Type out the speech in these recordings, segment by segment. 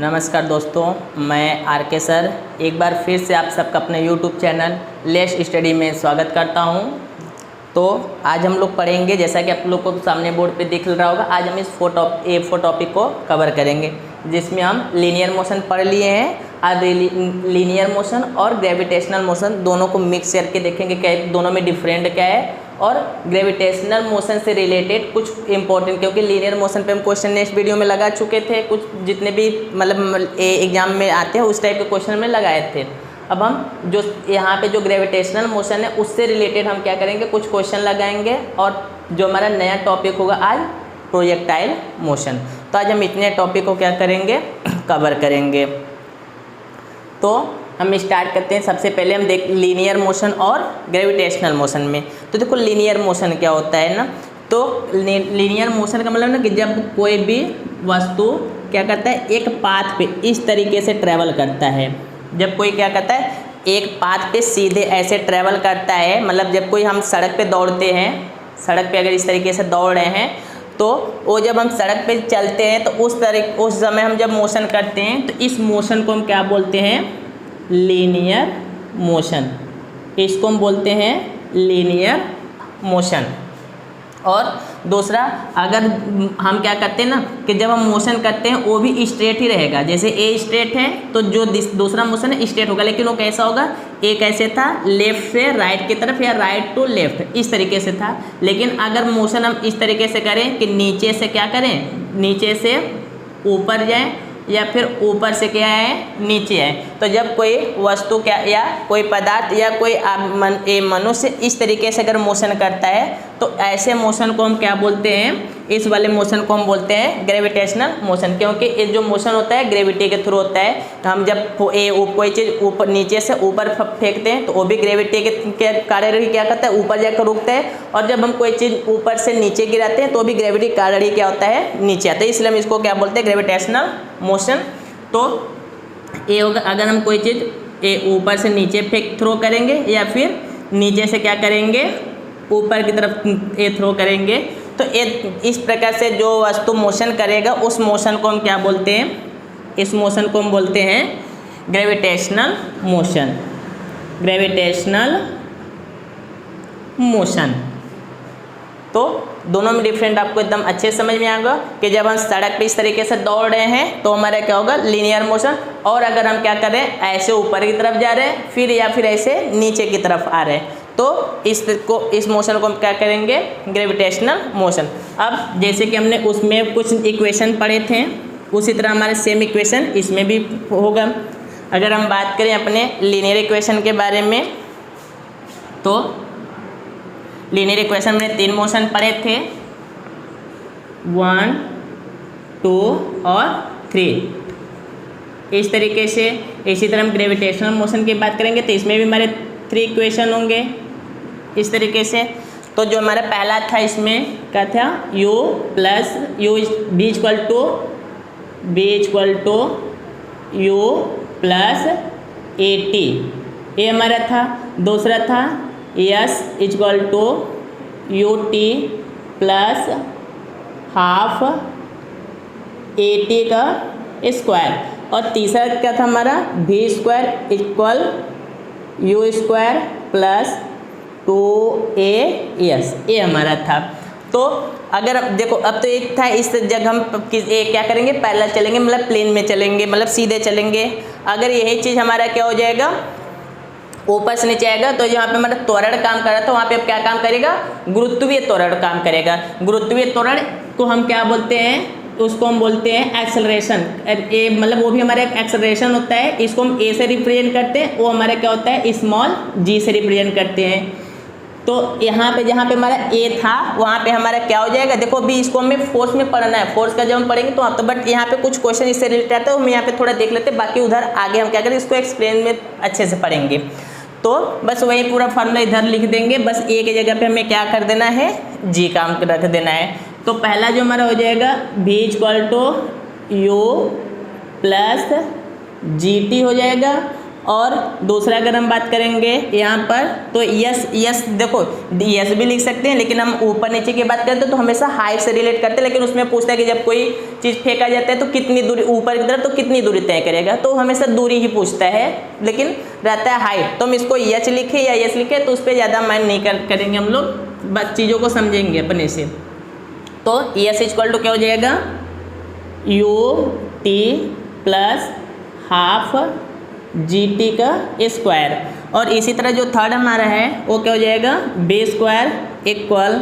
नमस्कार दोस्तों, मैं आर के सर एक बार फिर से आप सबका अपने यूट्यूब चैनल लेट्स स्टडी में स्वागत करता हूं। तो आज हम लोग पढ़ेंगे, जैसा कि आप लोग को सामने बोर्ड पे दिख रहा होगा, आज हम इस फोर टॉपिक को कवर करेंगे, जिसमें हम लीनियर मोशन पढ़ लिए हैं। आज लीनियर मोशन और ग्रेविटेशनल मोशन दोनों को मिक्स करके देखेंगे क्या दोनों में डिफरेंट क्या है, और ग्रेविटेशनल मोशन से रिलेटेड कुछ इंपॉर्टेंट, क्योंकि लीनियर मोशन पे हम क्वेश्चन नेक्स्ट वीडियो में लगा चुके थे, कुछ जितने भी मतलब एग्जाम में आते हैं उस टाइप के क्वेश्चन में लगाए थे। अब हम जो यहाँ पे जो ग्रेविटेशनल मोशन है उससे रिलेटेड हम क्या करेंगे, कुछ क्वेश्चन लगाएंगे, और जो हमारा नया टॉपिक होगा आज प्रोजेक्टाइल मोशन। तो आज हम इतने टॉपिक को क्या करेंगे, कवर करेंगे। तो हम स्टार्ट करते हैं। सबसे पहले हम देख लीनियर मोशन और ग्रेविटेशनल मोशन में। तो देखो लीनियर मोशन क्या होता है ना, तो लीनियर मोशन का मतलब ना कि जब कोई भी वस्तु क्या करता है, एक पाथ पे इस तरीके से ट्रैवल करता है। जब कोई क्या करता है, एक पाथ पे सीधे ऐसे ट्रैवल करता है, मतलब जब कोई हम सड़क पे दौड़ते हैं, सड़क पे अगर इस तरीके से दौड़ रहे हैं, तो वो जब हम सड़क पे चलते हैं तो उस समय हम जब मोशन करते हैं तो इस मोशन को हम क्या बोलते हैं, लीनियर मोशन। इसको हम बोलते हैं लीनियर मोशन। और दूसरा, अगर हम क्या करते हैं ना कि जब हम मोशन करते हैं वो भी स्ट्रेट ही रहेगा। जैसे ए स्ट्रेट है तो जो दूसरा मोशन है स्ट्रेट होगा, लेकिन वो कैसा होगा, ए कैसे था, लेफ्ट से राइट की तरफ या राइट टू लेफ्ट, इस तरीके से था। लेकिन अगर मोशन हम इस तरीके से करें कि नीचे से क्या करें, नीचे से ऊपर जाएं या फिर ऊपर से क्या है, नीचे है, तो जब कोई वस्तु क्या या कोई पदार्थ या कोई मनुष्य इस तरीके से अगर मोशन करता है तो ऐसे मोशन को हम क्या बोलते हैं, इस वाले मोशन को हम बोलते हैं ग्रेविटेशनल मोशन। क्योंकि ये जो मोशन होता है ग्रेविटी के थ्रू होता है। हम जब कोई चीज़ ऊपर नीचे से ऊपर फेंकते हैं तो वो भी ग्रेविटी के कार्य ही क्या करता है, ऊपर जाकर रुकता है। और जब हम कोई चीज़ ऊपर से नीचे गिराते हैं तो भी ग्रेविटी कार्य क्या होता है, नीचे आता है। इसलिए हम इसको क्या बोलते हैं, ग्रेविटेशनल मोशन। तो ये होगा, अगर हम कोई चीज़ ये ऊपर से नीचे थ्रो करेंगे या फिर नीचे से क्या करेंगे, ऊपर की तरफ ये थ्रो करेंगे, तो इस प्रकार से जो वस्तु मोशन करेगा उस मोशन को हम क्या बोलते हैं, इस मोशन को हम बोलते हैं ग्रेविटेशनल मोशन। Gravitational motion. तो दोनों में डिफरेंट आपको एकदम अच्छे समझ में आएगा कि जब हम सड़क पे इस तरीके से दौड़ रहे हैं तो हमारा क्या होगा, लीनियर मोशन। और अगर हम क्या कर रहे हैं, ऐसे ऊपर की तरफ जा रहे हैं फिर या फिर ऐसे नीचे की तरफ आ रहे हैं, तो इस मोशन को हम क्या करेंगे, ग्रेविटेशनल मोशन। अब जैसे कि हमने उसमें कुछ इक्वेशन पढ़े थे, उसी तरह हमारे सेम इक्वेशन इसमें भी होगा। अगर हम बात करें अपने लीनियर इक्वेशन के बारे में, तो लीनियर इक्वेशन में 3 मोशन पढ़े थे, 1, 2 और 3। इस तरीके से इसी तरह हम ग्रेविटेशनल मोशन की बात करेंगे तो इसमें भी हमारे 3 इक्वेशन होंगे इस तरीके से। तो जो हमारा पहला था इसमें क्या था, u plus u b equal to u plus at, ये हमारा था। दूसरा था s equal to ut plus half at का स्क्वायर। और तीसरा क्या था हमारा, v square equal u square plus 2as, ये हमारा था। तो अगर अब देखो, अब तो एक था, इस जगह हम क्या करेंगे, पैरेलल चलेंगे, मतलब प्लेन में चलेंगे, मतलब सीधे चलेंगे। अगर यही चीज़ हमारा क्या हो जाएगा, ऊपर से नीचे आएगा, तो जहाँ पे हमारा त्वरण काम कर रहा था वहाँ पे अब क्या काम करेगा, गुरुत्वीय त्वरण काम करेगा। गुरुत्वीय त्वरण को हम क्या बोलते हैं, उसको हम बोलते हैं एक्सेलरेशन। ये मतलब वो भी हमारा एक एक्सेलरेशन होता है, इसको हम ए से रिप्रेजेंट करते हैं, वो हमारा क्या होता है, स्मॉल जी से रिप्रेजेंट करते हैं। तो यहाँ पे जहाँ पे हमारा ए था वहाँ पे हमारा क्या हो जाएगा, देखो अभी इसको हमें फोर्स में पढ़ना है, फोर्स का जब हम पढ़ेंगे तो तो बट यहाँ पे कुछ क्वेश्चन इससे रिलेटेड आता है, हम यहाँ पे थोड़ा देख लेते हैं, बाकी उधर आगे हम क्या करें, इसको एक्सप्लेन में अच्छे से पढ़ेंगे। तो बस वही पूरा फॉर्मूला इधर लिख देंगे, बस ए की जगह पे हमें क्या कर देना है, जी काम रख देना है। तो पहला जो हमारा हो जाएगा v equal to u plus G T हो जाएगा। और दूसरा अगर हम बात करेंगे यहाँ पर तो यस देखो यस भी लिख सकते हैं, लेकिन हम ऊपर नीचे की बात करते हैं तो हमेशा हाइट से रिलेट करते हैं, लेकिन उसमें पूछता है कि जब कोई चीज़ फेंका जाता है तो कितनी दूरी ऊपर की तरफ, तो कितनी दूरी तय करेगा, तो हमेशा दूरी ही पूछता है, लेकिन रहता है हाइट। तो हम इसको यच लिखे या यस लिखे तो उस पर ज़्यादा माइंड नहीं करेंगे हम लोग, बस चीज़ों को समझेंगे अपने से। तो यस इक्वल टू क्या हो जाएगा, U T plus half G T का स्क्वायर। और इसी तरह जो थर्ड हमारा है वो क्या हो जाएगा, v square equal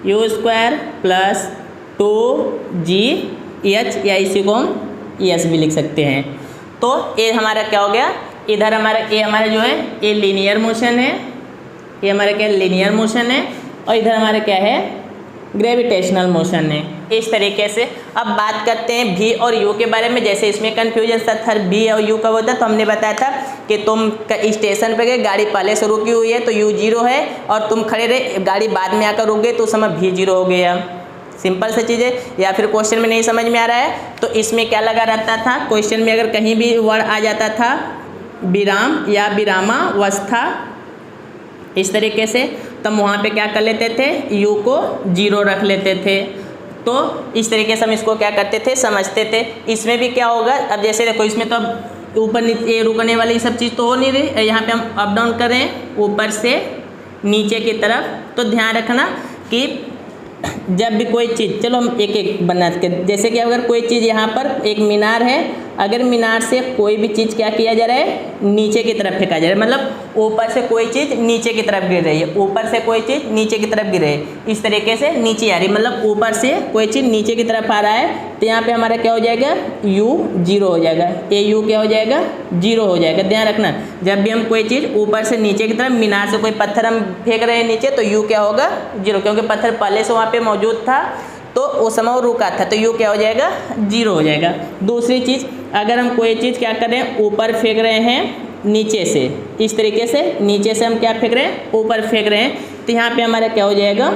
u square plus 2g h, या इसी को हम एस भी लिख सकते हैं। तो ये हमारा क्या हो गया, इधर हमारा ये हमारा जो है ये लीनियर मोशन है, ये हमारा क्या लीनियर मोशन है, और इधर हमारा क्या है ग्रेविटेशनल मोशन है। इस तरीके से अब बात करते हैं भी और यू के बारे में। जैसे इसमें कन्फ्यूजन था भी और यू कब होता है, तो हमने बताया था कि तुम स्टेशन पे गए, गाड़ी पहले से रुकी हुई है तो यू 0 है, और तुम खड़े रहे, गाड़ी बाद में आकर रुक गई तो उस समय भी 0 हो गया। सिंपल सी चीज़ है। या फिर क्वेश्चन में नहीं समझ में आ रहा है तो इसमें क्या लगा रहता था, क्वेश्चन में अगर कहीं भी वर्ड आ जाता था विराम या विरामावस्था इस तरीके से, तब वहाँ पे क्या कर लेते थे, यू को 0 रख लेते थे। तो इस तरीके से हम इसको क्या करते थे, समझते थे। इसमें भी क्या होगा, अब जैसे देखो इसमें तो अब ऊपर नीचे रुकने वाली सब चीज़ तो हो नहीं रही, यहाँ पे हम अप डाउन करें ऊपर से नीचे की तरफ। तो ध्यान रखना कि जब भी कोई चीज़, चलो हम एक एक बना के, जैसे कि अगर कोई चीज़ यहाँ पर एक मीनार है, अगर मीनार से कोई भी चीज़ क्या किया जा रहा है, नीचे की तरफ फेंका जा रहा है, मतलब ऊपर से कोई चीज़ नीचे की तरफ गिर रही है, ऊपर से कोई चीज़ नीचे की तरफ गिर रही है, इस तरीके से नीचे आ रही है, मतलब ऊपर से कोई चीज़ नीचे की तरफ आ रहा है, तो यहाँ पे हमारा क्या हो जाएगा, u 0 हो जाएगा, ये u क्या हो जाएगा, 0 हो जाएगा। ध्यान रखना जब भी हम कोई चीज़ ऊपर से नीचे की तरफ, मीनार से कोई पत्थर हम फेंक रहे हैं नीचे, तो u क्या होगा, 0, क्योंकि पत्थर पहले से वहाँ पे मौजूद था तो उस समय वो रुका था, तो u क्या हो जाएगा, 0 हो जाएगा। दूसरी चीज़, अगर हम कोई चीज़ क्या कर रहे हैं, ऊपर फेंक रहे हैं नीचे से, इस तरीके से नीचे से हम क्या फेंक रहे हैं, ऊपर फेंक रहे हैं, तो यहाँ पे हमारा क्या हो जाएगा,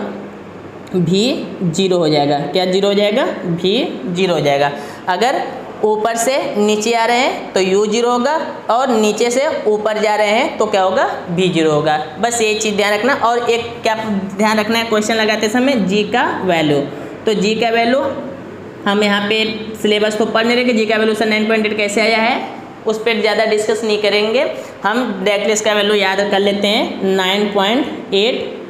भी 0 हो जाएगा। क्या 0 हो जाएगा, भी 0 हो जाएगा। अगर ऊपर से नीचे आ रहे हैं तो u 0 होगा, और नीचे से ऊपर जा रहे हैं तो क्या होगा, भी 0 होगा। बस ये चीज़ ध्यान रखना। और एक क्या ध्यान रखना है, क्वेश्चन लगाते समय g का वैल्यू, तो g का वैल्यू हम यहाँ पे सिलेबस को पढ़ नहीं रहे कि जी का वैल्यू से 9.8 कैसे आया है, उस पर ज़्यादा डिस्कस नहीं करेंगे। हम डायरेक्टली इसका वैल्यू याद कर लेते हैं 9.8।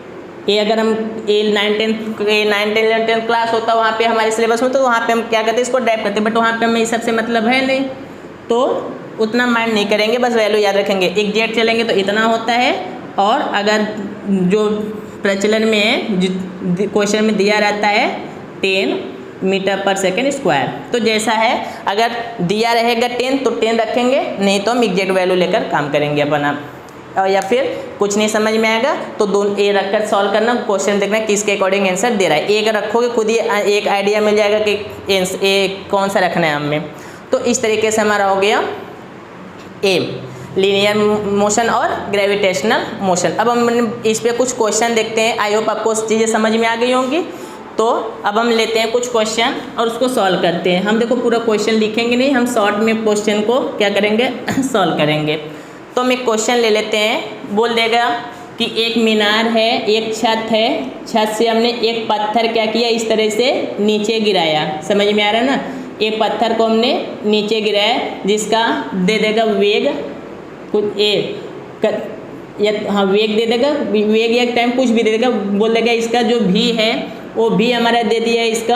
ये अगर हम 9-10 क्लास होता वहाँ पे हमारे सिलेबस में, तो वहाँ पे हम क्या करते हैं, इसको ड्राइव करते, बट वहाँ पे हमें इस सबसे मतलब है नहीं, तो उतना माइंड नहीं करेंगे, बस वैल्यू याद रखेंगे। एग्जैक्ट चलेंगे तो इतना होता है, और अगर जो प्रचलन में है क्वेश्चन में दिया रहता है 10 मीटर पर सेकेंड स्क्वायर, तो जैसा है अगर दिया रहेगा 10 तो 10 रखेंगे, नहीं तो हम एग्जैक्ट वैल्यू लेकर काम करेंगे अपना। और या फिर कुछ नहीं समझ में आएगा तो दोनों ए रखकर सॉल्व करना, क्वेश्चन देखना किसके अकॉर्डिंग आंसर दे रहा है। एक रखोगे खुद ही एक आइडिया मिल जाएगा कि ए कौन सा रखना है हमें। तो इस तरीके से हमारा हो गया ए, लीनियर मोशन और ग्रेविटेशनल मोशन। अब हम इस पर कुछ क्वेश्चन देखते हैं, आई होप आपको चीज़ें समझ में आ गई होंगी। तो अब हम लेते हैं कुछ क्वेश्चन और उसको सॉल्व करते हैं। हम देखो पूरा क्वेश्चन लिखेंगे नहीं, हम शॉर्ट में क्वेश्चन को क्या करेंगे, सॉल्व करेंगे। तो हम एक क्वेश्चन ले लेते हैं, बोल देगा कि एक मीनार है, एक छत है, छत से हमने एक पत्थर क्या किया, इस तरह से नीचे गिराया। समझ में आ रहा है ना, एक पत्थर को हमने नीचे गिराया, जिसका दे देगा वेग कुछ या हाँ वेग दे देगा, वेग या टाइम कुछ भी दे देगा, बोल देगा इसका जो भी है वो भी हमारा दे दिया इसका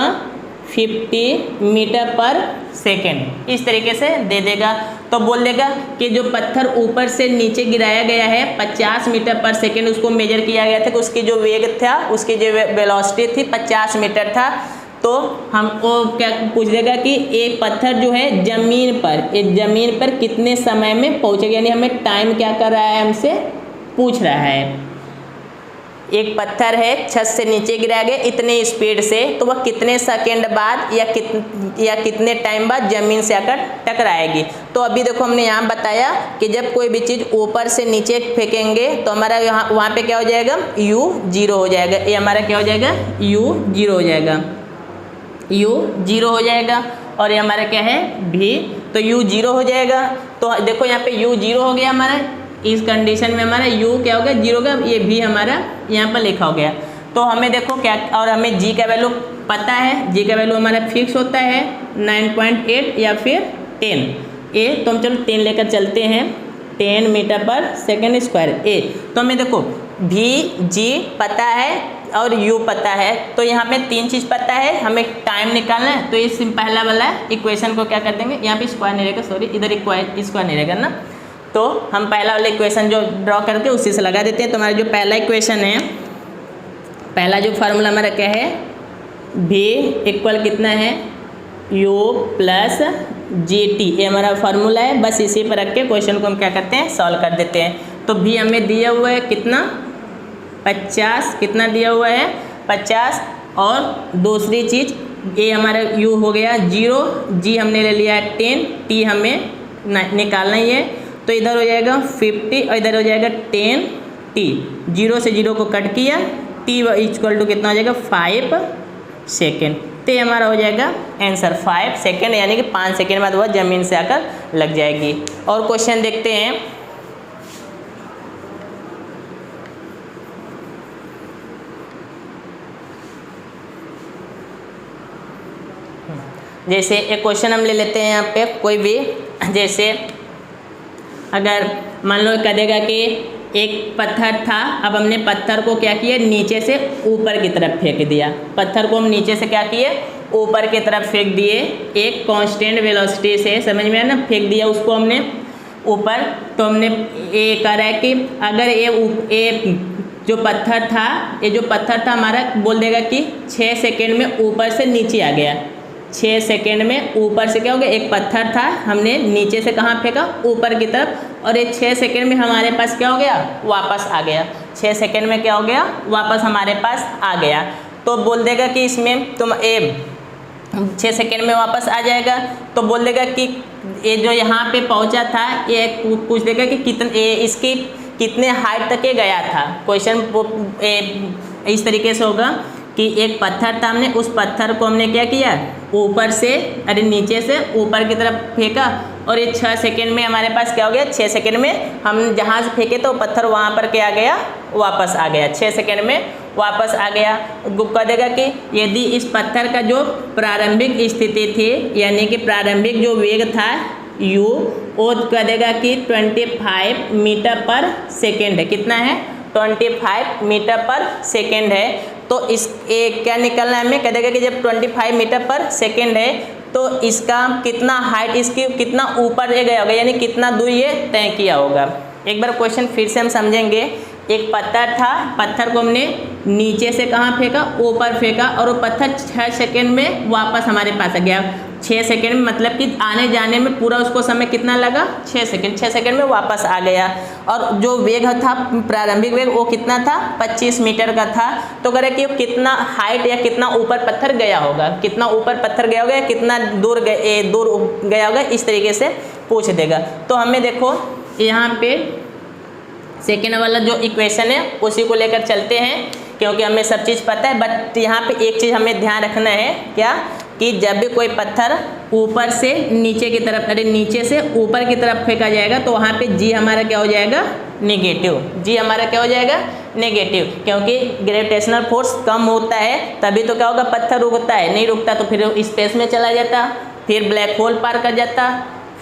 50 मीटर पर सेकेंड, इस तरीके से दे देगा। तो बोल देगा कि जो पत्थर ऊपर से नीचे गिराया गया है 50 मीटर पर सेकेंड, उसको मेजर किया गया था कि उसकी जो वेग था, उसकी जो वेलोसिटी थी 50 मीटर था। तो हमको क्या पूछ देगा कि एक पत्थर जो है ज़मीन पर कितने समय में पहुँचेगा, यानी हमें टाइम क्या कर रहा है, हमसे पूछ रहा है। एक पत्थर है, छत से नीचे गिराया गया इतने स्पीड से, तो वह कितने सेकेंड बाद या कितने टाइम बाद ज़मीन से आकर टकराएगी। तो अभी देखो हमने यहाँ बताया कि जब कोई भी चीज़ ऊपर से नीचे फेंकेंगे तो हमारा यहाँ वहाँ पे क्या हो जाएगा, u 0 हो जाएगा। ये हमारा क्या हो जाएगा, u 0 हो जाएगा, u 0 हो जाएगा। और ये हमारा क्या है, भी तो u 0 हो जाएगा। तो देखो यहाँ पे u 0 हो गया हमारा, इस कंडीशन में हमारा u क्या हो गया 0 का, ये भी हमारा यहाँ पर लिखा हो गया। तो हमें देखो क्या, और हमें g का वैल्यू पता है, g का वैल्यू हमारा फिक्स होता है 9.8 या फिर 10 ए। तो हम चलो 10 लेकर चलते हैं, 10 मीटर पर सेकेंड स्क्वायर ए। तो हमें देखो भी जी पता है और u पता है, तो यहाँ पे 3 चीज़ पता है, हमें टाइम निकालना है। तो इस पहला वाला इक्वेशन को क्या कर देंगे, यहाँ पे स्क्वायर नहीं रहेगा, सॉरी इधर स्क्वायर नहीं रहेगा ना, तो हम पहला वाला इक्वेशन जो ड्रॉ करके उसी से लगा देते हैं। तो हमारा जो पहला इक्वेशन है, पहला जो फार्मूला हमारा क्या है, v इक्वल कितना है u प्लस जी टी, ये हमारा फार्मूला है। बस इसी पर रख के क्वेश्चन को हम क्या करते हैं, सॉल्व कर देते हैं। तो v हमें दिया हुआ है कितना 50, कितना दिया हुआ है 50, और दूसरी चीज़ ये हमारा u हो गया 0, g हमने ले लिया है 10, t हमें निकालना ही है। तो इधर हो जाएगा 50 और इधर हो जाएगा 10 t, 0 से 0 को कट किया, t इक्वल टू कितना हो जाएगा 5 सेकेंड। तो ये हमारा हो जाएगा आंसर 5 सेकेंड, यानी कि 5 सेकेंड बाद वह ज़मीन से आकर लग जाएगी। और क्वेश्चन देखते हैं, जैसे एक क्वेश्चन हम ले लेते हैं यहाँ पे कोई भी, जैसे अगर मान लो कह देगा कि एक पत्थर था, अब हमने पत्थर को क्या किया नीचे से ऊपर की तरफ फेंक दिया, पत्थर को हम नीचे से क्या किए ऊपर की तरफ फेंक दिए एक कांस्टेंट वेलोसिटी से, समझ में आया ना, फेंक दिया उसको हमने ऊपर। तो हमने ये कह रहा है कि अगर ये जो पत्थर था, ये जो पत्थर था हमारा बोल देगा कि 6 सेकेंड में ऊपर से नीचे आ गया, 6 सेकेंड में ऊपर से क्या हो गया, एक पत्थर था हमने नीचे से कहाँ फेंका ऊपर की तरफ, और ये 6 सेकेंड में हमारे पास क्या हो गया वापस आ गया, 6 सेकेंड में क्या हो गया वापस हमारे पास आ गया। तो बोल देगा कि इसमें तुम 6 सेकेंड में वापस आ जाएगा। तो बोल देगा कि ये जो यहाँ पे पहुँचा था ये पूछ देगा कि कितने इसकी कितने हाइट तक ये गया था। क्वेश्चन इस तरीके से होगा कि एक पत्थर था, हमने उस पत्थर को हमने क्या किया ऊपर से नीचे से ऊपर की तरफ फेंका, और ये 6 सेकेंड में हमारे पास क्या हो गया, 6 सेकेंड में हम जहाँ से फेंके तो पत्थर वहाँ पर क्या आ गया वापस आ गया, 6 सेकेंड में वापस आ गया। कह देगा कि यदि इस पत्थर का जो प्रारंभिक स्थिति थी, यानी कि प्रारंभिक जो वेग था u, वो कह देगा कि 25 मीटर पर सेकेंड है, कितना है 25 मीटर पर सेकेंड है। तो इस क्या निकलना है हमें, कह देगा कि जब 25 मीटर पर सेकेंड है तो इसका कितना हाइट, इसकी कितना ऊपर ये गया होगा, यानी कितना दूर ये तय किया होगा। एक बार क्वेश्चन फिर से हम समझेंगे। एक पत्थर था, पत्थर को हमने नीचे से कहाँ फेंका ऊपर फेंका, और वो पत्थर 6 सेकेंड में वापस हमारे पास आ गया। 6 सेकेंड में मतलब कि आने जाने में पूरा उसको समय कितना लगा 6 सेकेंड, 6 सेकेंड में वापस आ गया। और जो वेग था प्रारंभिक वेग वो कितना था 25 मीटर का था। तो कह रहे कि कितना हाइट या कितना ऊपर पत्थर गया होगा, कितना ऊपर पत्थर गया होगा, कितना दूर गया होगा, इस तरीके से पूछ देगा। तो हमें देखो यहाँ पे सेकेंड वाला जो इक्वेशन है उसी को लेकर चलते हैं, क्योंकि हमें सब चीज़ पता है। बट यहाँ पे एक चीज़ हमें ध्यान रखना है, क्या कि जब भी कोई पत्थर ऊपर से नीचे की तरफ, नीचे से ऊपर की तरफ फेंका जाएगा तो वहाँ पे जी हमारा क्या हो जाएगा नेगेटिव, जी हमारा क्या हो जाएगा नेगेटिव, क्योंकि ग्रेविटेशनल फोर्स कम होता है तभी तो क्या होगा पत्थर रुकता है, नहीं रुकता तो फिर स्पेस में चला जाता, फिर ब्लैक होल पार कर जाता,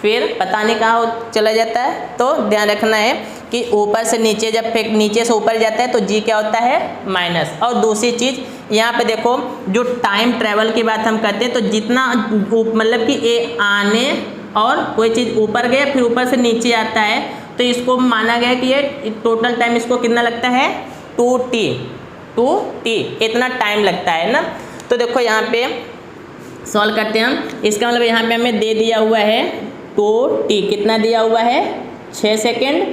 फिर पता नहीं कहाँ चला जाता है। तो ध्यान रखना है कि ऊपर से नीचे जब फेंक नीचे से ऊपर जाता है तो जी क्या होता है माइनस। और दूसरी चीज़ यहाँ पे देखो, जो टाइम ट्रेवल की बात हम करते हैं तो जितना मतलब कि ये आने और कोई चीज़ ऊपर गया फिर ऊपर से नीचे आता है तो इसको माना गया कि ये टोटल टाइम इसको कितना लगता है 2t इतना टाइम लगता है ना। तो देखो यहाँ पे सॉल्व करते हैं हम, इसका मतलब यहाँ पे हमें दे दिया हुआ है 2t, कितना दिया हुआ है 6 सेकेंड।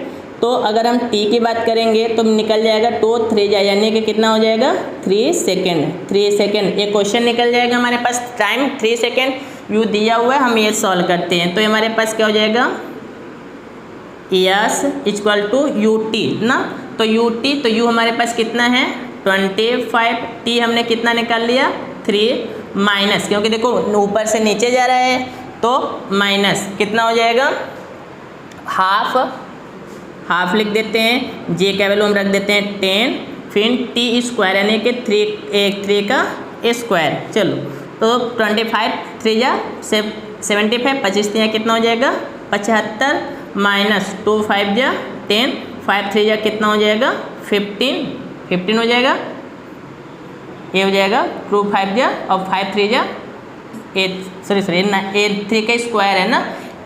तो अगर हम t की बात करेंगे तो निकल जाएगा 2 3 जाए, यानी कि कितना हो जाएगा 3 सेकेंड, 3 सेकेंड ये क्वेश्चन निकल जाएगा हमारे पास। टाइम 3 सेकेंड u दिया हुआ है, हम ये सॉल्व करते हैं तो हमारे पास क्या हो जाएगा यस इक्वल टू ut ना। तो ut तो u हमारे पास कितना है 25, t हमने कितना निकाल लिया 3 माइनस, क्योंकि देखो ऊपर से नीचे जा रहा है तो माइनस कितना हो जाएगा, हाफ लिख देते हैं, जे का वैल्यू हम रख देते हैं 10, फिर टी स्क्वायर यानी कि 3 का स्क्वायर। चलो तो 25 3 जा 75, 25 3 कितना हो जाएगा 75, माइनस 2 5 जा 10, 5 3 जा कितना हो जाएगा 15 हो जाएगा, ये हो जाएगा 2 5 जा और 5 3 जा 8, सॉरी 3 का स्क्वायर है ना,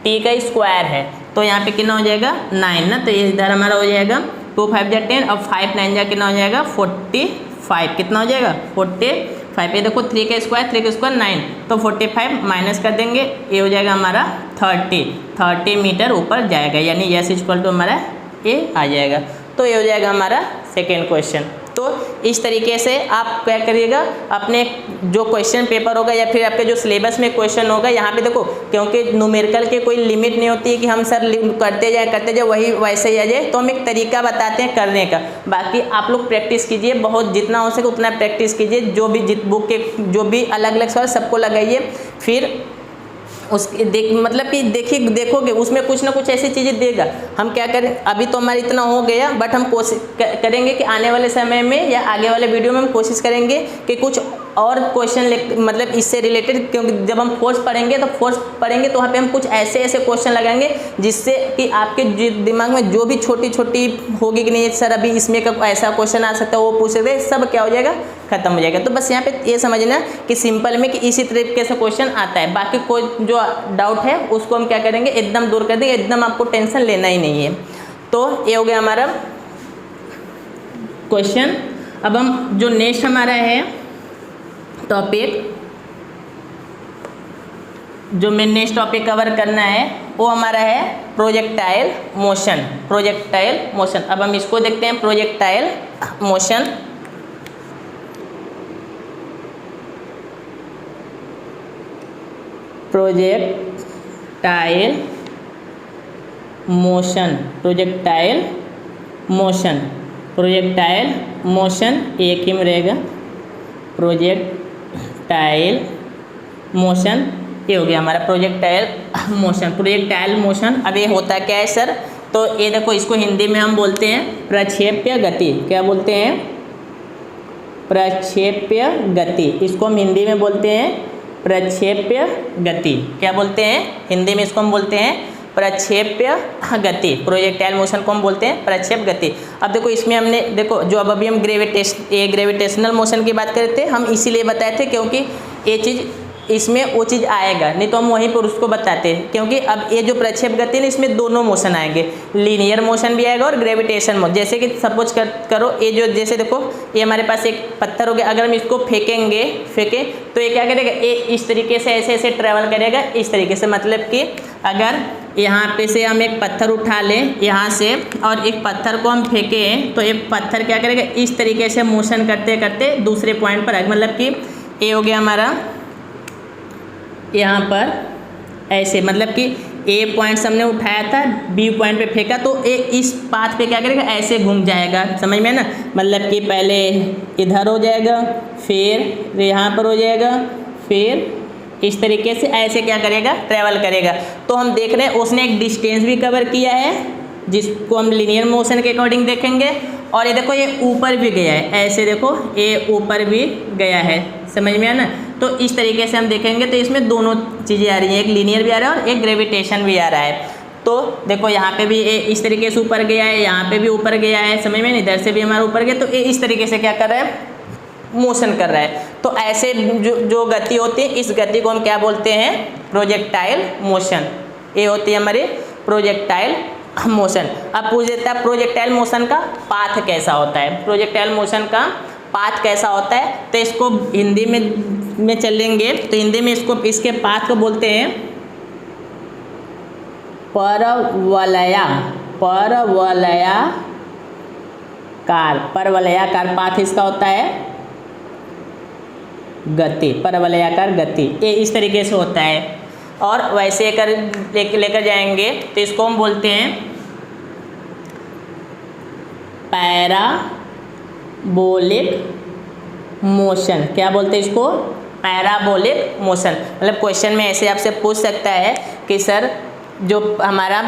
टी का स्क्वायर है तो यहाँ पे कितना हो जाएगा 9 ना, तो ये इधर हमारा हो जाएगा 2 5 जा 10 और 5 9 जा कितना हो जाएगा 45, कितना हो जाएगा 45। ये देखो 3 का स्क्वायर 9, तो 45 माइनस कर देंगे, ये हो जाएगा हमारा 30 मीटर ऊपर जाएगा, यानी यस इक्वल टू हमारा ये आ जाएगा। तो ये हो जाएगा हमारा सेकेंड क्वेश्चन। तो इस तरीके से आप क्या करिएगा, अपने जो क्वेश्चन पेपर होगा या फिर आपके जो सिलेबस में क्वेश्चन होगा, यहाँ पे देखो क्योंकि न्यूमेरिकल के कोई लिमिट नहीं होती है कि हम सर करते जाए वही वैसे ही आ जाए, तो हम एक तरीका बताते हैं करने का। बाकी आप लोग प्रैक्टिस कीजिए, बहुत जितना हो सके उतना प्रैक्टिस कीजिए, जो भी बुक के जो भी अलग अलग सवाल सबको लगाइए, फिर उसके मतलब कि देखोगे उसमें कुछ ना कुछ ऐसी चीज़ें देगा। हम क्या करें, अभी तो हमारा इतना हो गया, बट हम कोशिश करेंगे कि आने वाले समय में या आगे वाले वीडियो में हम कोशिश करेंगे कि कुछ और क्वेश्चन मतलब इससे रिलेटेड, क्योंकि जब हम फोर्स पढ़ेंगे तो वहाँ पे हम कुछ ऐसे क्वेश्चन लगाएंगे जिससे कि आपके दिमाग में जो भी छोटी होगी कि नहीं सर अभी इसमें का ऐसा क्वेश्चन आ सकता है, वो पूछ सकते, सब क्या हो जाएगा खत्म हो जाएगा। तो बस यहाँ पे ये समझना कि सिंपल में कि इसी तरीके से क्वेश्चन आता है, बाकी कोई जो डाउट है उसको हम क्या करेंगे एकदम दूर कर देंगे, एकदम आपको टेंशन लेना ही नहीं है। तो ये हो गया हमारा क्वेश्चन। अब हम जो नेक्स्ट हमारा है टॉपिक, जो मैं नेक्स्ट टॉपिक कवर करना है वो हमारा है प्रोजेक्टाइल मोशन। अब हम इसको देखते हैं, प्रोजेक्टाइल मोशन। प्रोजेक्टाइल मोशन एक ही में रहेगा, प्रोजेक्टाइल मोशन। ये हो गया हमारा प्रोजेक्टाइल मोशन। अब ये होता क्या है सर, तो ये देखो इसको हिंदी में हम बोलते हैं प्रक्षेप्य गति। क्या बोलते हैं, प्रक्षेप्य गति। इसको हम हिंदी में बोलते हैं प्रक्षेप्य गति। क्या बोलते हैं हिंदी में, इसको हम बोलते हैं प्रक्षेप्य गति। प्रोजेक्टाइल मोशन को हम बोलते हैं प्रक्षेप गति। अब देखो इसमें हमने देखो जो अभी हम ग्रेविटेशनल मोशन की बात कर रहे थे, हम इसीलिए बताए थे क्योंकि ये चीज़ इसमें वो चीज़ आएगा, नहीं तो हम वहीं पर उसको बताते हैं। क्योंकि अब ये जो प्रक्षेप गति है इसमें दोनों मोशन आएंगे, लीनियर मोशन भी आएगा और ग्रेविटेशन मोशन। जैसे कि सपोज करो ये जो जैसे देखो ये हमारे पास एक पत्थर हो गया, अगर हम इसको फेंकें तो ये क्या करेगा, ये इस तरीके से ऐसे ट्रैवल करेगा इस तरीके से। मतलब कि अगर यहाँ पे से हम एक पत्थर उठा लें यहाँ से और एक पत्थर को हम फेंकें तो एक पत्थर क्या करेगा इस तरीके से मोशन करते करते दूसरे पॉइंट पर आएगा। मतलब कि ये हो गया हमारा यहाँ पर ऐसे, मतलब कि ए पॉइंट हमने उठाया था, बी पॉइंट पे फेंका तो ए इस पाथ पे क्या करेगा ऐसे घूम जाएगा, समझ में ना। मतलब कि पहले इधर हो जाएगा, फिर यहाँ पर हो जाएगा, फिर इस तरीके से ऐसे क्या करेगा ट्रैवल करेगा। तो हम देख रहे हैं उसने एक डिस्टेंस भी कवर किया है जिसको हम लीनियर मोशन के अकॉर्डिंग देखेंगे। और ये देखो ये ऊपर भी गया है, ऐसे देखो ये ऊपर भी गया है, समझ में आया ना। तो इस तरीके से हम देखेंगे तो इसमें दोनों चीज़ें आ रही हैं, एक लीनियर भी आ रहा है और एक ग्रेविटेशन भी आ रहा है। तो देखो यहाँ पे भी ये इस तरीके से ऊपर गया है, यहाँ पे भी ऊपर गया है, समझ में, इधर से भी हमारा ऊपर गया। तो ये इस तरीके से क्या कर रहा है मोशन कर रहा है। तो ऐसे जो गति होती है इस गति को हम क्या बोलते हैं प्रोजेक्टाइल मोशन। ये होती है हमारी प्रोजेक्टाइल मोशन। अब पूछ देता है प्रोजेक्टाइल मोशन का पाथ कैसा होता है, प्रोजेक्टाइल मोशन का पाथ कैसा होता है। तो इसको हिंदी में चलेंगे तो हिंदी में इसके पाथ को बोलते हैं परवलयाकार पाथ इसका होता है गति, परवलयाकार गति। ये इस तरीके से होता है। और वैसे लेकर जाएंगे तो इसको हम बोलते हैं पैराबोलिक मोशन। क्या बोलते हैं इसको, पैराबोलिक मोशन। मतलब क्वेश्चन में ऐसे आपसे पूछ सकता है कि सर जो हमारा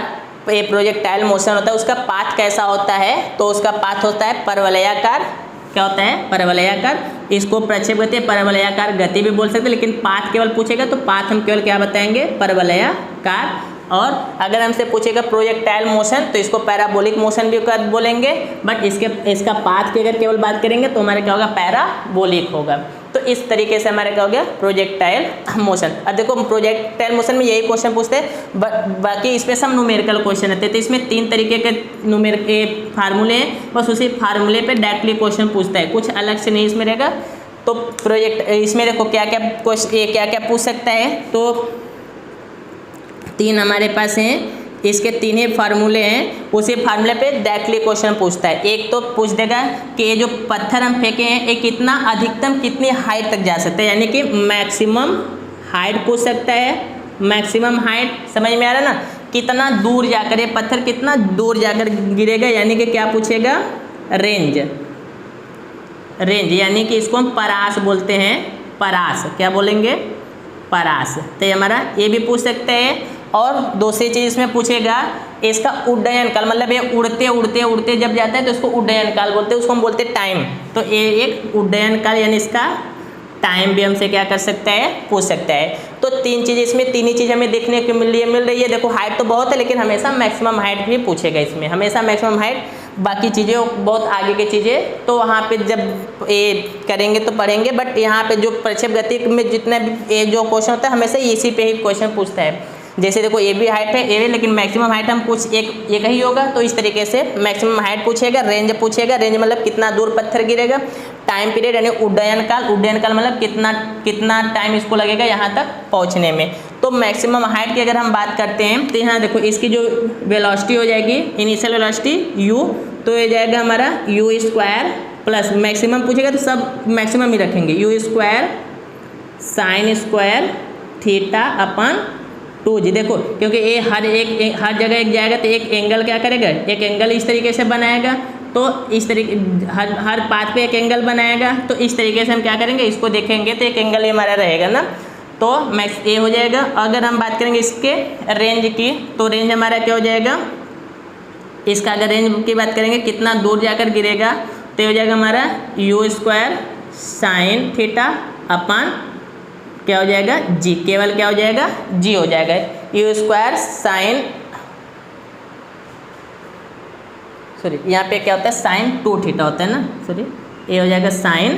ये प्रोजेक्टाइल मोशन होता है उसका पाथ कैसा होता है, तो उसका पाथ होता है परवलयाकार। क्या होता है? परवलयाकार। इसको प्रक्षेप गति, परवलयाकार गति भी बोल सकते हैं, लेकिन पाथ केवल पूछेगा तो पाथ हम केवल क्या बताएंगे? परवलयाकार। और अगर हमसे पूछेगा प्रोजेक्टाइल मोशन तो इसको पैराबोलिक मोशन भी बोलेंगे, बट इसका पाथ की अगर केवल बात करेंगे तो हमारा क्या होगा? पैराबोलिक होगा। तो इस तरीके से हमारा क्या हो गया? Projectile motion. अब देखो प्रोजेक्टाइल मोशन में यही क्वेश्चन पूछते हैं, बाकी इसमें सब न्यूमेरिकल क्वेश्चन रहते हैं। तो इसमें 3 तरीके के न्यूमेरिकल फार्मूले हैं, बस उसी फार्मूले पे डायरेक्टली क्वेश्चन पूछता है, कुछ अलग से नहीं इसमें रहेगा। तो प्रोजेक्ट इसमें देखो क्या क्या पूछ सकता है, तो 3 हमारे पास हैं, इसके 3 ही फार्मूले हैं, उसी फार्मूले पे डायरेक्टली क्वेश्चन पूछता है। एक तो पूछ देगा कि ये जो पत्थर हम फेंके हैं ये कितना अधिकतम कितनी हाइट तक जा सकता है, यानी कि मैक्सिमम हाइट पूछ सकता है। मैक्सिमम हाइट समझ में आ रहा है ना? कितना दूर जाकर ये पत्थर कितना दूर जाकर गिरेगा, यानी कि क्या पूछेगा? रेंज। यानी कि इसको हम परास बोलते हैं। परास क्या बोलेंगे? परास। तो ये हमारा ये भी पूछ सकते हैं। और दूसरी चीज़ इसमें पूछेगा इसका उड्डयन काल, मतलब ये उड़ते जब जाता है तो इसको उड्डयन काल बोलते हैं, उसको हम बोलते हैं टाइम। तो ये एक उड्डयन काल यानी इसका टाइम भी हमसे क्या कर सकता है? पूछ सकता है। तो 3 चीज़ इसमें, 3 ही चीज़ हमें देखने को मिल रही है। देखो हाइट तो बहुत है, लेकिन हमेशा मैक्सिमम हाइट भी पूछेगा इसमें, हमेशा मैक्सिमम हाइट। बाकी चीज़ें बहुत आगे की चीज़ें तो वहाँ पे जब ये करेंगे तो पढ़ेंगे, बट यहाँ पे जो प्रक्षेप गति में जितने भी ये जो क्वेश्चन होता है हमेशा इसी पे ही क्वेश्चन पूछता है। जैसे देखो ये भी हाइट है, ये लेकिन मैक्सिमम हाइट हम कुछ एक ही होगा, तो इस तरीके से मैक्सिमम हाइट पूछेगा। रेंज पूछेगा, रेंज मतलब कितना दूर पत्थर गिरेगा। टाइम पीरियड यानी उड्डयन काल मतलब कितना टाइम इसको लगेगा यहाँ तक पहुँचने में। तो मैक्सिमम हाइट की अगर हम बात करते हैं तो यहाँ देखो इसकी जो वेलोसिटी हो जाएगी, इनिशियल वेलोसिटी u, तो ये जाएगा हमारा u² प्लस मैक्सिमम पूछेगा तो सब मैक्सिमम ही रखेंगे, u² sin² थीटा अपन 2g। देखो क्योंकि ये हर जगह एक जाएगा तो एक एंगल क्या करेगा? एक एंगल इस तरीके से बनाएगा, तो इस तरीके हर पाथ पे एक एंगल बनाएगा। तो इस तरीके से हम क्या करेंगे? इसको देखेंगे तो एक एंगल ये हमारा रहेगा ना, तो मैक्स ये हो जाएगा। अगर हम बात करेंगे इसके रेंज की, तो रेंज हमारा क्या हो जाएगा? इसका अगर रेंज की बात करेंगे कितना दूर जाकर गिरेगा, तो हो जाएगा हमारा u² sin थीटा अपन क्या हो जाएगा? g। केवल क्या हो जाएगा? g हो जाएगा। u² sin, सॉरी यहाँ पे क्या होता है? sin 2 थीटा होता है ना, सॉरी ये हो जाएगा sin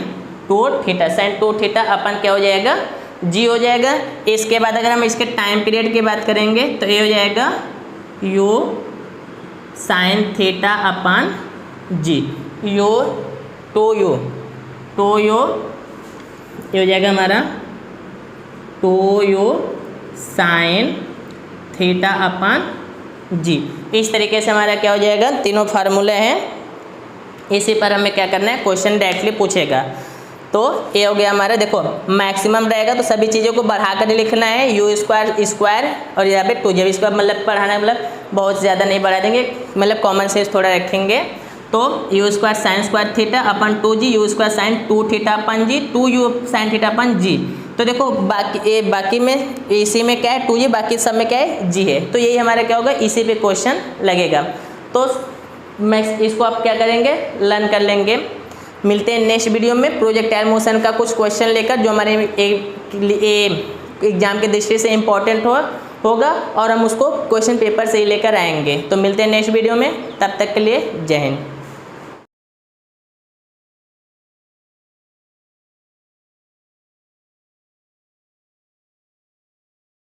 2 थीटा। sin 2 थीटा अपन क्या हो जाएगा? g हो जाएगा। इसके बाद अगर हम इसके टाइम पीरियड की बात करेंगे तो ये हो जाएगा u sin थीटा अपन g। u ये हो जाएगा हमारा 2u sin थीटा अपन g। इस तरीके से हमारा क्या हो जाएगा? तीनों फार्मूले हैं, इसी पर हमें क्या करना है? क्वेश्चन डायरेक्टली पूछेगा। तो ये हो गया हमारा, देखो मैक्सिमम रहेगा तो सभी चीज़ों को बढ़ा कर लिखना है, u² और यहाँ पे 2g², मतलब बढ़ाना मतलब बहुत ज़्यादा नहीं बढ़ा देंगे, मतलब कॉमन सेंस थोड़ा रखेंगे। तो u² sin² थीटा अपन 2g, u² sin 2 थीटा अपन g, 2u sin थीटा अपन g। तो देखो बाकी में इसी में क्या है? 2g, बाकी सब में क्या है? g है। तो यही हमारा क्या होगा? इसी पे क्वेश्चन लगेगा। तो मैं इसको आप क्या करेंगे? लर्न कर लेंगे। मिलते हैं नेक्स्ट वीडियो में प्रोजेक्टाइल मोशन का कुछ क्वेश्चन लेकर, जो हमारे एग्जाम के दृष्टि से इम्पोर्टेंट होगा और हम उसको क्वेश्चन पेपर से ही लेकर आएंगे। तो मिलते हैं नेक्स्ट वीडियो में, तब तक के लिए जय हिंद।